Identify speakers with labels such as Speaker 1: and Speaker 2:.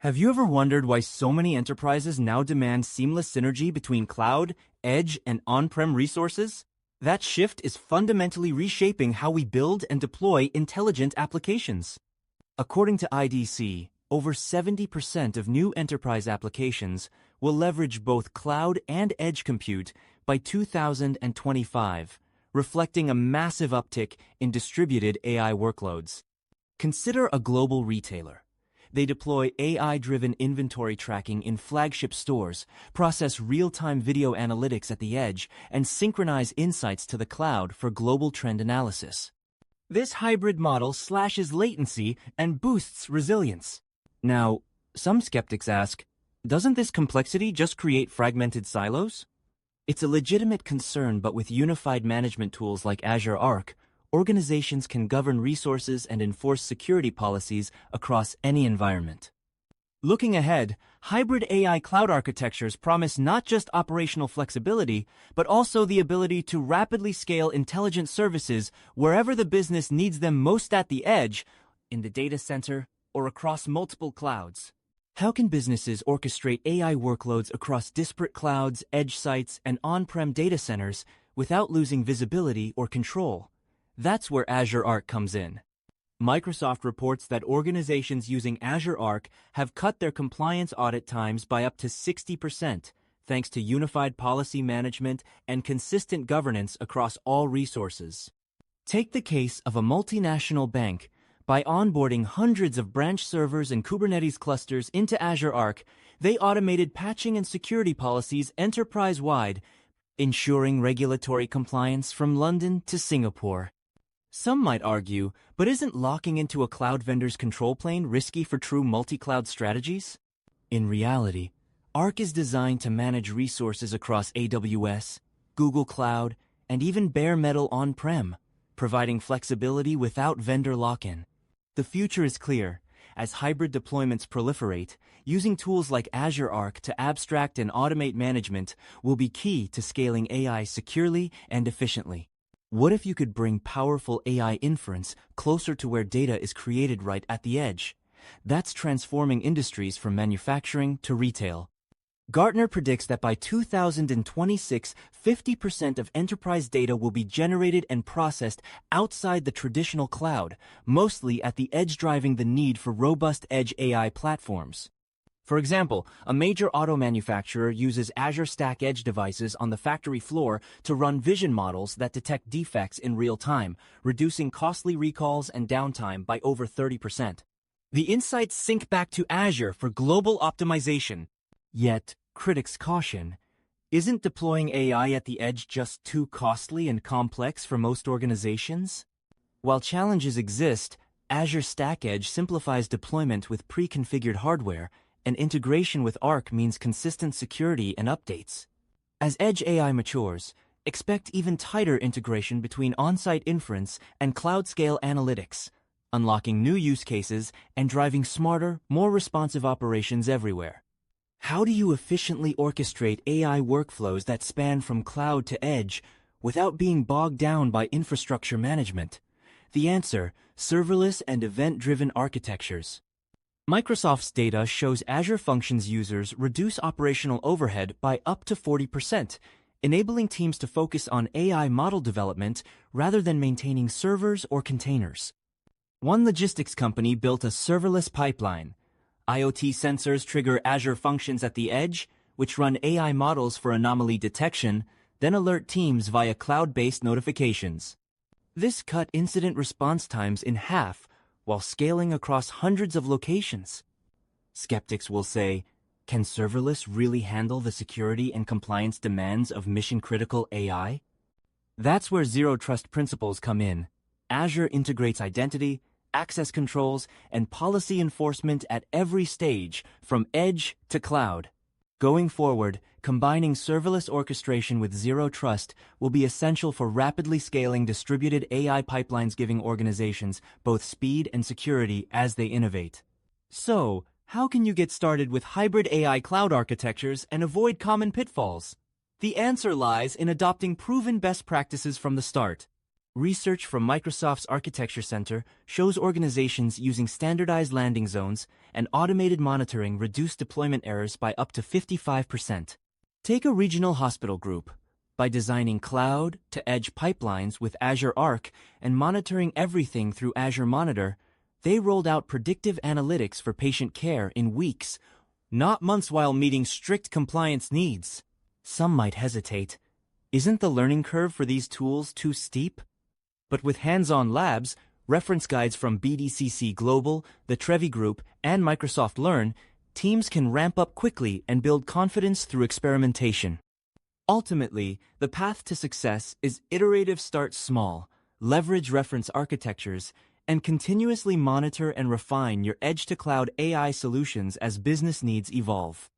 Speaker 1: Have you ever wondered why so many enterprises now demand seamless synergy between cloud, edge, and on-prem resources? That shift is fundamentally reshaping how we build and deploy intelligent applications. According to IDC, over 70% of new enterprise applications will leverage both cloud and edge compute by 2025, reflecting a massive uptick in distributed AI workloads. Consider a global retailer. They deploy AI-driven inventory tracking in flagship stores, process real-time video analytics at the edge, and synchronize insights to the cloud for global trend analysis. This hybrid model slashes latency and boosts resilience. Now, some skeptics ask, doesn't this complexity just create fragmented silos? It's a legitimate concern, but with unified management tools like Azure Arc, organizations can govern resources and enforce security policies across any environment. Looking ahead, hybrid AI cloud architectures promise not just operational flexibility, but also the ability to rapidly scale intelligent services wherever the business needs them most, at the edge, in the data center, or across multiple clouds. How can businesses orchestrate AI workloads across disparate clouds, edge sites, and on-prem data centers without losing visibility or control? That's where Azure Arc comes in. Microsoft reports that organizations using Azure Arc have cut their compliance audit times by up to 60%, thanks to unified policy management and consistent governance across all resources. Take the case of a multinational bank. By onboarding hundreds of branch servers and Kubernetes clusters into Azure Arc, they automated patching and security policies enterprise-wide, ensuring regulatory compliance from London to Singapore. Some might argue, but isn't locking into a cloud vendor's control plane risky for true multi-cloud strategies? In reality, Arc is designed to manage resources across AWS, Google Cloud, and even bare metal on-prem, providing flexibility without vendor lock-in. The future is clear. As hybrid deployments proliferate, using tools like Azure Arc to abstract and automate management will be key to scaling AI securely and efficiently. What if you could bring powerful AI inference closer to where data is created, right at the edge? That's transforming industries from manufacturing to retail. Gartner predicts that by 2026, 50% of enterprise data will be generated and processed outside the traditional cloud, mostly at the edge, driving the need for robust edge AI platforms. For example, a major auto manufacturer uses Azure Stack Edge devices on the factory floor to run vision models that detect defects in real time, reducing costly recalls and downtime by over 30%. The insights sync back to Azure for global optimization. Yet, critics caution, isn't deploying AI at the edge just too costly and complex for most organizations? While challenges exist, Azure Stack Edge simplifies deployment with pre-configured hardware, and integration with Arc means consistent security and updates. As edge AI matures, expect even tighter integration between on-site inference and cloud-scale analytics, unlocking new use cases and driving smarter, more responsive operations everywhere. How do you efficiently orchestrate AI workflows that span from cloud to edge without being bogged down by infrastructure management? The answer: serverless and event-driven architectures. Microsoft's data shows Azure Functions users reduce operational overhead by up to 40%, enabling teams to focus on AI model development rather than maintaining servers or containers. One logistics company built a serverless pipeline. IoT sensors trigger Azure Functions at the edge, which run AI models for anomaly detection, then alert teams via cloud-based notifications. This cut incident response times in half, while scaling across hundreds of locations. Skeptics will say, can serverless really handle the security and compliance demands of mission-critical AI? That's where zero-trust principles come in. Azure integrates identity, access controls, and policy enforcement at every stage, from edge to cloud. Going forward, combining serverless orchestration with zero trust will be essential for rapidly scaling distributed AI pipelines, giving organizations both speed and security as they innovate. So, how can you get started with hybrid AI cloud architectures and avoid common pitfalls? The answer lies in adopting proven best practices from the start. Research from Microsoft's Architecture Center shows organizations using standardized landing zones and automated monitoring reduce deployment errors by up to 55%. Take a regional hospital group. By designing cloud-to-edge pipelines with Azure Arc and monitoring everything through Azure Monitor, they rolled out predictive analytics for patient care in weeks, not months, while meeting strict compliance needs. Some might hesitate. Isn't the learning curve for these tools too steep? But with hands-on labs, reference guides from BDCC Global, the Trevi Group, and Microsoft Learn, teams can ramp up quickly and build confidence through experimentation. Ultimately, the path to success is iterative. Start small, leverage reference architectures, and continuously monitor and refine your edge-to-cloud AI solutions as business needs evolve.